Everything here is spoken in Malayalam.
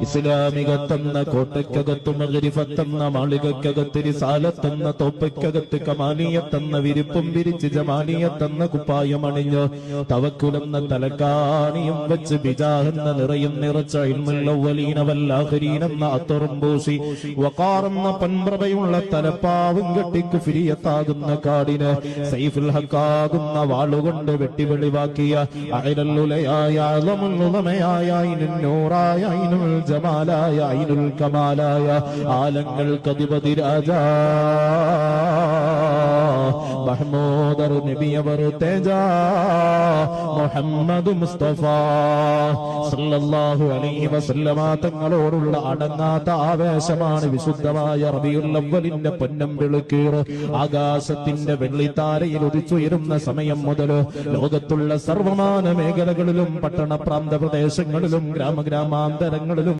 ഇസ്ലാമികത്തെന്ന കോട്ടയ്ക്കകത്ത് മഗ്രിഫത്തെന്ന മാളികക്കകത്ത് റിസാലത്തെന്ന തോപ്പയ്ക്കകത്ത് കമാലിയത്തെന്ന വിരിപ്പും വിരിച്ച് ജമാലിയത്തെന്ന കുപ്പായമണിഞ്ഞ് തവക്കുലെന്ന തലക്കാണിയും വെച്ച് ബിജാഹെന്ന നിറയും നിറച്ച ഇൽമുൽ അവ്വലീന വൽ ആഖിരീന എന്ന അത്തറും പൂശി വഖാറെന്ന പൻപ്രഭയുള്ള തലപ്പാവും കെട്ടി കുഫ്രിയത്താകുന്ന കാടിന് സൈഫുൽ ഹഖാകുന്ന വാളുകൊണ്ട് വെട്ടി വെളിവാക്കിയ അഅ്ലലുലയായ അഅ്ലമുൽ നൂറായ ഐനുൽ ജമാലായ ഐനുൽ കമാലായ ആലങ്ങൾക്കധിപതി രാജാ മഹ്മൂദർ നബിയവർ തേജ മുഹമ്മദ് മുസ്തഫ സല്ലല്ലാഹു അലൈഹി വസല്ലമ തങ്ങളോടുള്ള അടങ്ങാത്ത ആവേശമാണ് വിശുദ്ധമായ റബീഉൽ അവ്വലിന്റെ പൊന്നം വിളുക്കീർ. ആകാശത്തിന്റെ വെള്ളിത്താരയിൽ ഉദിച്ചുയരുന്ന സമയം മുതൽ ലോകത്തുള്ള സർവമാന മേഖലകളിലും പട്ടണ പ്രാന്ത പ്രദേശങ്ങളിലും ഗ്രാമഗ്രാമാന്തരങ്ങളിലും